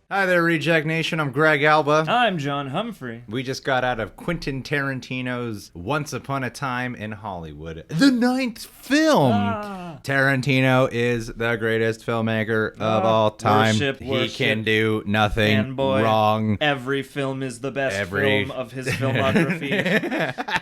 Hi there, Reject Nation. I'm Greg Alba. I'm John Humphrey. We just got out of Quentin Tarantino's Once Upon a Time in Hollywood, the 9th film. Tarantino is the greatest filmmaker of all time. He can do nothing wrong. Every film is the best film of his filmography.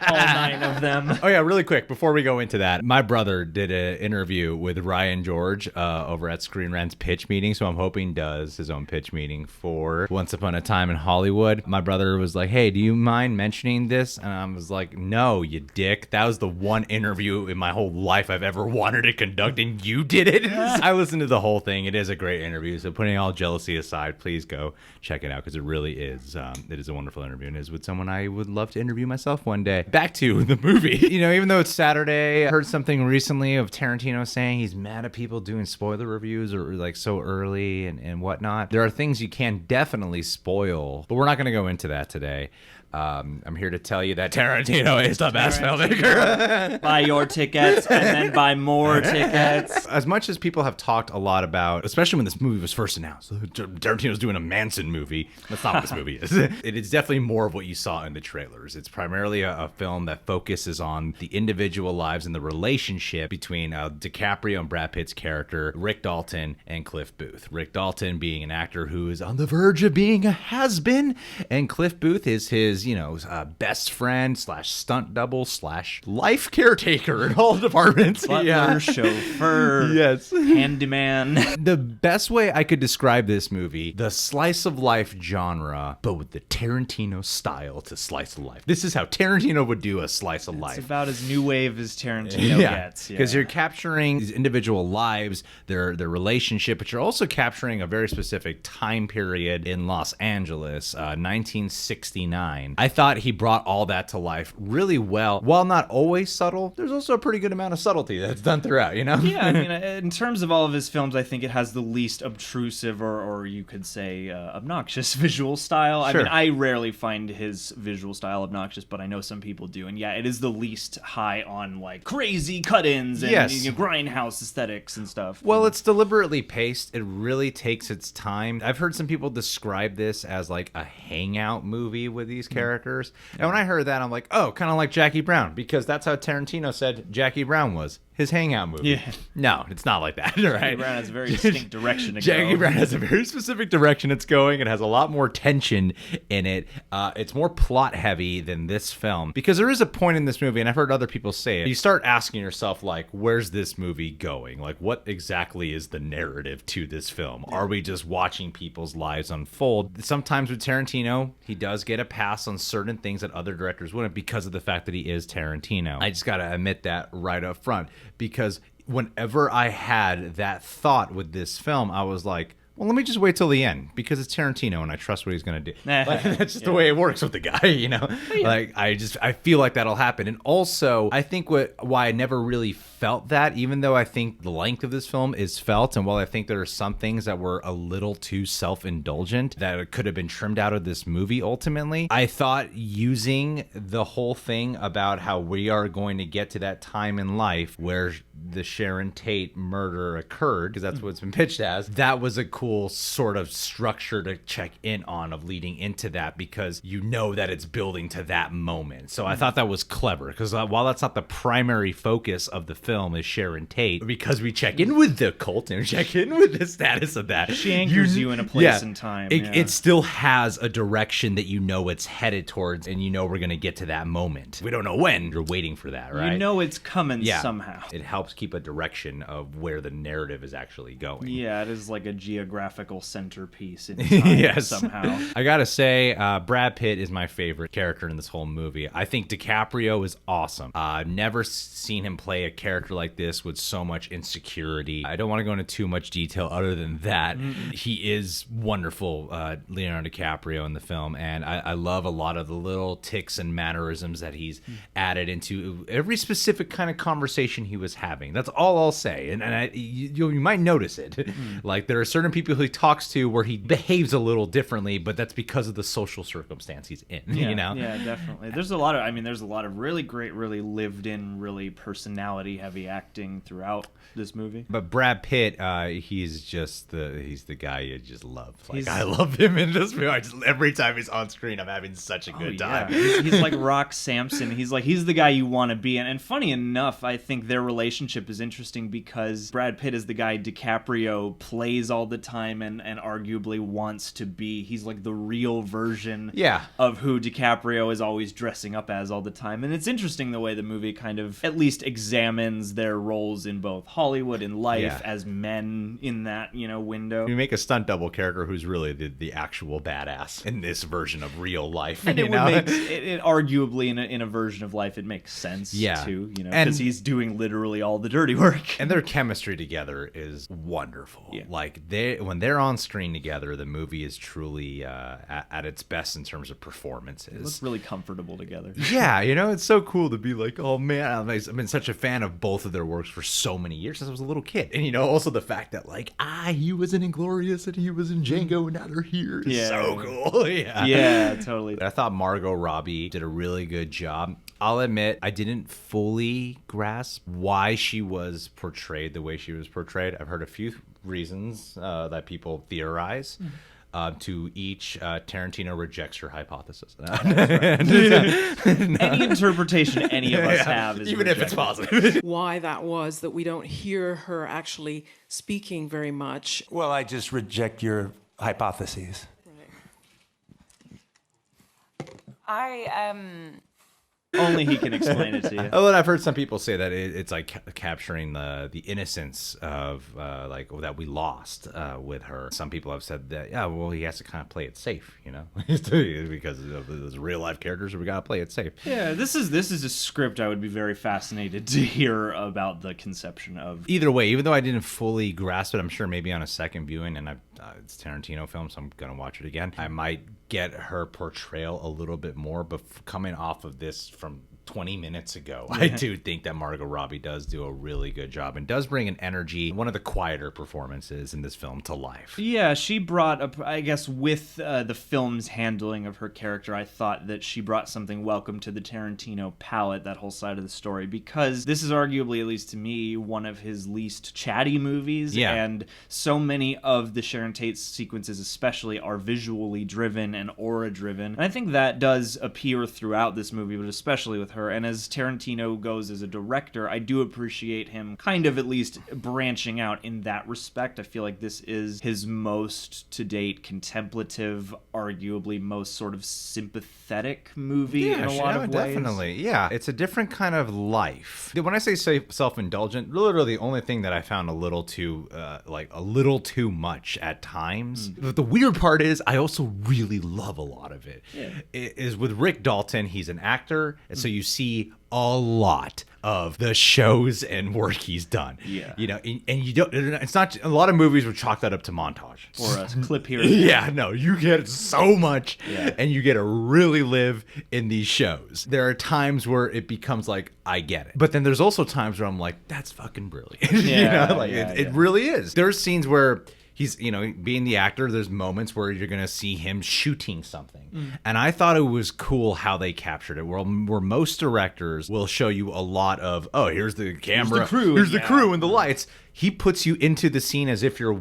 All 9 of them. Oh yeah, really quick, before we go into that, my brother did an interview with Ryan George over at Screen Rant's pitch meeting, so I'm hoping does his own pitch meeting for Once Upon a Time in Hollywood. My brother was like, hey, do you mind mentioning this? And I was like, no, you dick. That was the one interview in my whole life I've ever wanted to conduct, and you did it. I listened to the whole thing. It is a great interview, so putting all jealousy aside, please go check it out, because it really is. It is a wonderful interview, and is with someone I would love to interview myself one day. Back to the movie. You know, even though it's Saturday, I heard something recently of Tarantino saying he's mad at people doing spoiler reviews or like so early and whatnot. There are things you can definitely spoil, but we're not going to go into that today. I'm here to tell you that Tarantino is the best filmmaker. Buy your tickets and then buy more tickets. As much as people have talked a lot about, especially when this movie was first announced, Tarantino's doing a Manson movie. That's not what this movie is. It is definitely more of what you saw in the trailers. It's primarily a film that focuses on the individual lives and the relationship between Dicaprio and Brad Pitt's character, Rick Dalton, and Cliff Booth. Rick Dalton being an actor who is on the verge of being a has-been, and Cliff Booth is his best friend / stunt double / life caretaker in all departments. Butler, chauffeur, yes, handyman. The best way I could describe this movie, the slice of life genre, but with the Tarantino style to slice of life. This is how Tarantino would do a slice of life. It's about as new wave as Tarantino gets. Because you're capturing these individual lives, their relationship, but you're also capturing a very specific time period in Los Angeles, 1969. I thought he brought all that to life really well. While not always subtle, there's also a pretty good amount of subtlety that's done throughout, you know? Yeah, I mean, in terms of all of his films, I think it has the least obtrusive or you could say obnoxious visual style. Sure. I mean, I rarely find his visual style obnoxious, but I know some people do. And yeah, it is the least high on like crazy cut-ins and grindhouse aesthetics and stuff. Well, it's deliberately paced. It really takes its time. I've heard some people describe this as like a hangout movie with these characters. And when I heard that, I'm like, oh, kind of like Jackie Brown, because that's how Tarantino said Jackie Brown was. His hangout movie. Yeah. No, it's not like that, right? Jackie Brown has a very distinct direction to go. Jackie Brown has a very specific direction it's going. It has a lot more tension in it. It's more plot heavy than this film, because there is a point in this movie, and I've heard other people say it, you start asking yourself, like, where's this movie going? Like, what exactly is the narrative to this film? Are we just watching people's lives unfold? Sometimes with Tarantino, he does get a pass on certain things that other directors wouldn't, because of the fact that he is Tarantino. I just gotta admit that right up front. Because whenever I had that thought with this film, I was like, well, let me just wait till the end, because it's Tarantino and I trust what he's going to do. Like, that's just the way it works with the guy, you know? Yeah. Like, I feel like that'll happen. And also, I think why I never really felt that, even though I think the length of this film is felt, and while I think there are some things that were a little too self-indulgent that could have been trimmed out of this movie ultimately, I thought using the whole thing about how we are going to get to that time in life where the Sharon Tate murder occurred, because that's what it's been pitched as, that was a cool sort of structure to check in on of leading into that, because you know that it's building to that moment. So I thought that was clever, because while that's not the primary focus of the film is Sharon Tate, because we check in with the cult and check in with the status of that, she anchors you in a place and time. It still has a direction that you know it's headed towards, and you know we're going to get to that moment. We don't know when. You're waiting for that, right? You know it's coming somehow. It helps keep a direction of where the narrative is actually going. Yeah, it is like a geographical centerpiece in time somehow. I gotta say, Brad Pitt is my favorite character in this whole movie. I think Dicaprio is awesome. I've never seen him play a character like this with so much insecurity. I don't want to go into too much detail other than that. He is wonderful, Leonardo DiCaprio in the film, and I love a lot of the little tics and mannerisms that he's added into every specific kind of conversation he was having. That's all I'll say, and you might notice it. Like, there are certain people people he talks to where he behaves a little differently, but that's because of the social circumstance he's in, yeah, you know? Yeah, definitely. There's a lot of really great, really lived in, really personality heavy acting throughout this movie. But Brad Pitt, he's the guy you just love. Like, I love him in this movie. Every time he's on screen, I'm having such a good time. He's like Rock Samson. He's the guy you want to be. And funny enough, I think their relationship is interesting because Brad Pitt is the guy DiCaprio plays all the time and arguably wants to be. He's like the real version of who DiCaprio is always dressing up as all the time. And it's interesting the way the movie kind of at least examines their roles in both Hollywood and life as men in that, window. You make a stunt double character who's really the actual badass in this version of real life. And it arguably in a version of life, it makes sense too, because he's doing literally all the dirty work. And their chemistry together is wonderful. Yeah. Like when they're on screen together, the movie is truly at its best in terms of performances. They look really comfortable together. Yeah, it's so cool to be like, oh man, I've been such a fan of both of their works for so many years since I was a little kid. And also the fact that like he was in Inglorious and he was in Django and now they're here is so cool. Yeah, totally. I thought Margot Robbie did a really good job. I'll admit I didn't fully grasp why she was portrayed the way she was portrayed. I've heard a few reasons that people theorize. To each, Tarantino rejects her hypothesis. Any interpretation any of us have is even rejected. if it's positive. Why that was that we don't hear her actually speaking very much. Well, I just reject your hypotheses. Only he can explain it to you. Well, I've heard some people say that it's like capturing the innocence of that we lost with her. Some people have said that he has to kind of play it safe, because of those real life characters. So we gotta play it safe. Yeah, this is a script I would be very fascinated to hear about the conception of. Either way, even though I didn't fully grasp it, I'm sure maybe on a second viewing, and it's Tarantino film, so I'm gonna watch it again. I might get her portrayal a little bit more, but coming off of this from 20 minutes ago, I do think that Margot Robbie does do a really good job and does bring an energy, one of the quieter performances in this film, to life. Yeah, she brought up, I guess, with the film's handling of her character, I thought that she brought something welcome to the Tarantino palette, that whole side of the story, because this is arguably, at least to me, one of his least chatty movies, and so many of the Sharon Tate sequences especially are visually driven and aura driven. And I think that does appear throughout this movie, but especially with her. And as Tarantino goes as a director, I do appreciate him kind of at least branching out in that respect. I feel like this is his most to date contemplative, arguably most sort of sympathetic movie in a lot of ways. Definitely. Yeah, it's a different kind of life. When I say self-indulgent, literally the only thing that I found a little too much at times. But the weird part is I also really love a lot of it. Is with Rick Dalton, he's an actor, and so you see a lot of the shows and work he's done. And you don't, it's not, a lot of movies would chalk that up to montage. Or a clip here. You get so much and you get to really live in these shows. There are times where it becomes like, I get it. But then there's also times where I'm like, that's fucking brilliant. It really is. There's scenes where he's, being the actor, there's moments where you're going to see him shooting something. And I thought it was cool how they captured it, where most directors will show you a lot of, here's the camera, here's the crew and the lights. He puts you into the scene as if you're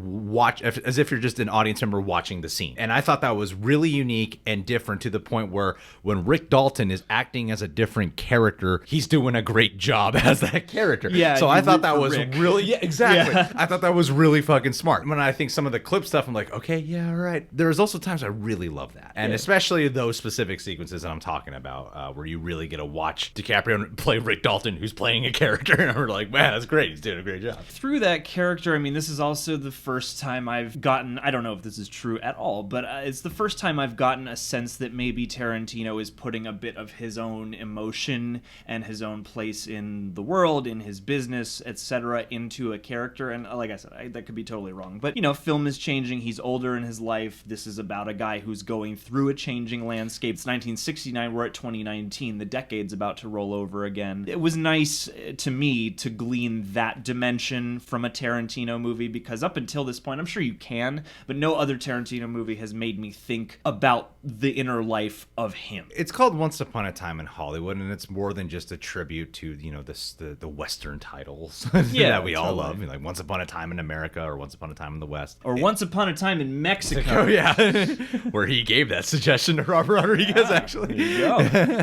just an audience member watching the scene. And I thought that was really unique and different, to the point where when Rick Dalton is acting as a different character, he's doing a great job as that character. So I thought that was really, exactly. I thought that was really fucking smart. When I think some of the clip stuff, I'm like, okay, yeah, all right. There's also times I really love that. And especially those specific sequences that I'm talking about, where you really get to watch DiCaprio play Rick Dalton, who's playing a character. And we're like, man, that's great. He's doing a great job. Through that character, I mean, this is also the first time I've gotten, I don't know if this is true at all, but it's the first time I've gotten a sense that maybe Tarantino is putting a bit of his own emotion and his own place in the world, in his business, etc., into a character. And like I said, that could be totally wrong. But, film is changing. He's older in his life. This is about a guy who's going through a changing landscape. It's 1969. We're at 2019. The decade's about to roll over again. It was nice to me to glean that dimension from from a Tarantino movie, because up until this point, I'm sure you can, but no other Tarantino movie has made me think about the inner life of him. It's called Once Upon a Time in Hollywood, and it's more than just a tribute to, the Western titles that we all love. Like Once Upon a Time in America, or Once Upon a Time in the West. Or Once Upon a Time in Mexico. Oh, yeah. Where he gave that suggestion to Robert Rodriguez, actually. There you go.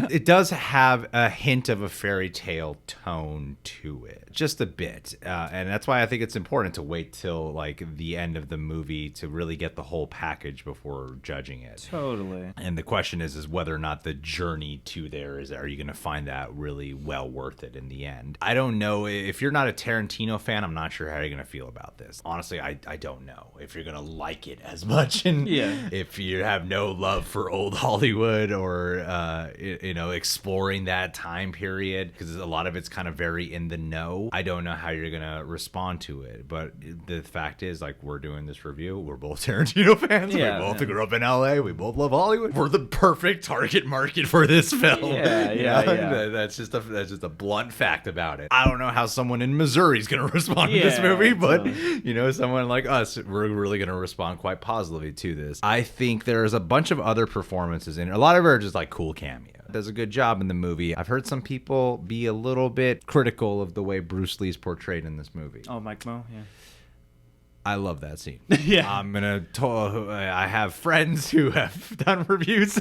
It does have a hint of a fairy tale tone to it. Just a bit. And that's why I think it's important to wait till, like, the end of the movie to really get the whole package before judging it. Totally. And the question is whether or not the journey to there are you going to find that really well worth it in the end? I don't know. If you're not a Tarantino fan, I'm not sure how you're going to feel about this. Honestly, I don't know if you're going to like it as much. And if you have no love for old Hollywood or, exploring that time period, because a lot of it's kind of very in the know, I don't know how you're going to respond to it. But the fact is, like, we're doing this review. We're both Tarantino fans. We both grew up in LA. We both love Hollywood. We're the perfect target market for this film. That's just a blunt fact about it. I don't know how someone in Missouri is going to respond to this movie, but someone like us, we're really going to respond quite positively to this. I think there's a bunch of other performances in it. A lot of it are just like cool cameos. Does a good job in the movie. I've heard some people be a little bit critical of the way Bruce Lee's portrayed in this movie. Oh, Mike Moe, yeah. I love that scene. Yeah. I have friends who have done reviews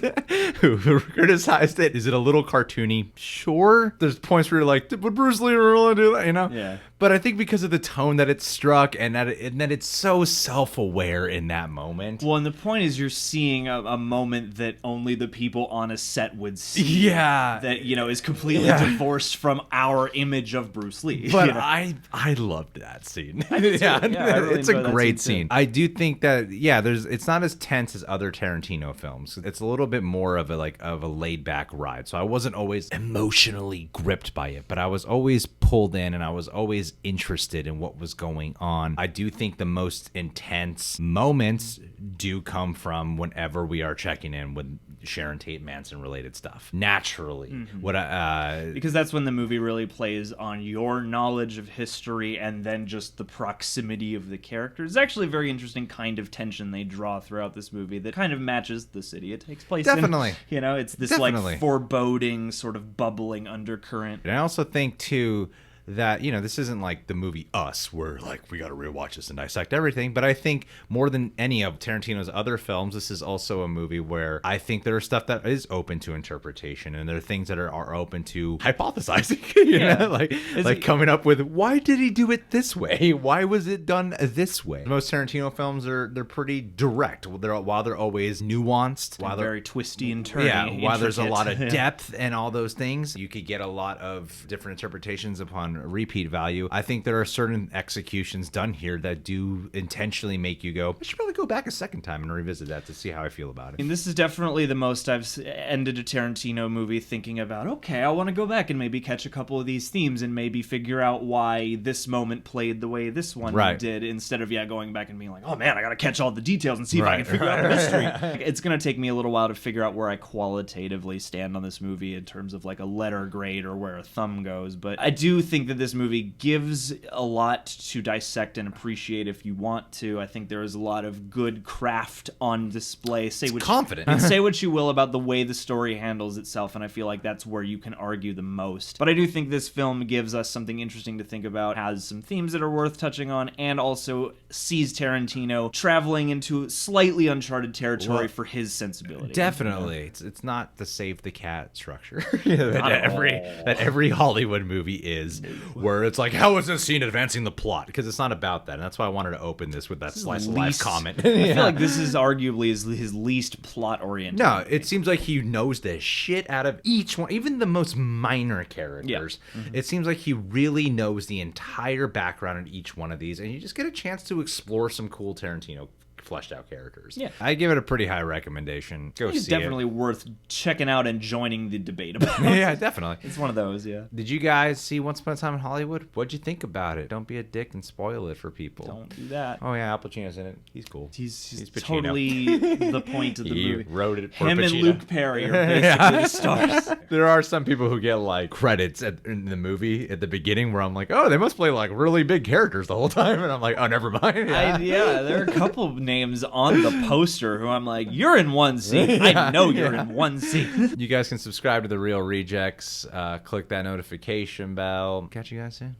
who criticized it. Is it a little cartoony? Sure. There's points where you're like, would Bruce Lee really do that? Yeah. But I think because of the tone that it struck and that it's so self-aware in that moment. Well, and the point is you're seeing a moment that only the people on a set would see. Yeah. That, is completely divorced from our image of Bruce Lee. But I loved that scene. I did too. I really it's a enjoyed that great scene scene. I do think that, it's not as tense as other Tarantino films. It's a little bit more of a laid-back ride. So I wasn't always emotionally gripped by it, but I was always pulled in and I was always interested in what was going on. I do think the most intense moments do come from whenever we are checking in with Sharon Tate Manson related stuff. Naturally. Because that's when the movie really plays on your knowledge of history and then just the proximity of the characters. It's actually a very interesting kind of tension they draw throughout this movie that kind of matches the city it takes place Definitely. in. It's this like foreboding sort of bubbling undercurrent. And I also think too that, this isn't like the movie Us, where like we got to rewatch this and dissect everything. But I think more than any of Tarantino's other films, this is also a movie where I think there are stuff that is open to interpretation, and there are things that are open to hypothesizing. Like coming up with, why did he do it this way? Why was it done this way? Most Tarantino films they're pretty direct. While they're always nuanced, while they're very twisty and turny. While there's a lot of depth and all those things, you could get a lot of different interpretations upon repeat value. I think there are certain executions done here that do intentionally make you go, I should probably go back a second time and revisit that to see how I feel about it. And this is definitely the most I've ended a Tarantino movie thinking about, okay, I want to go back and maybe catch a couple of these themes and maybe figure out why this moment played the way this one did, instead of going back and being like, oh man, I gotta catch all the details and see if I can figure out the mystery. It's gonna take me a little while to figure out where I qualitatively stand on this movie in terms of like a letter grade or where a thumb goes, but I do think that this movie gives a lot to dissect and appreciate if you want to. I think there is a lot of good craft on display. Say what you will about the way the story handles itself, and I feel like that's where you can argue the most. But I do think this film gives us something interesting to think about, has some themes that are worth touching on, and also sees Tarantino traveling into slightly uncharted territory for his sensibility. Definitely. It's not the save the cat structure that every Hollywood movie is, where it's like, how is this scene advancing the plot? Because it's not about that. And that's why I wanted to open this with that slice of life comment. I feel like this is arguably his least plot oriented. No, it seems like he knows the shit out of each one, even the most minor characters. Yeah. It seems like he really knows the entire background of each one of these, and you just get a chance to explore some cool Tarantino fleshed out characters. Yeah. I give it a pretty high recommendation. Go It's see definitely worth checking out and joining the debate about. it. Yeah, definitely. It's one of those, yeah. Did you guys see Once Upon a Time in Hollywood? What'd you think about it? Don't be a dick and spoil it for people. Don't do that. Oh yeah, Al Pacino's in it. He's cool. He's Pacino. totally the point of the He movie. wrote it for Him and Pacino. Luke Perry are basically the stars. There are some people who get like credits in the movie at the beginning where I'm like, oh, they must play like really big characters the whole time, and I'm like, oh, never mind. Yeah, there are a couple of names on the poster who I'm like, you're in one scene. I know you're in one scene. You guys can subscribe to The Real Rejects. Click that notification bell. Catch you guys soon.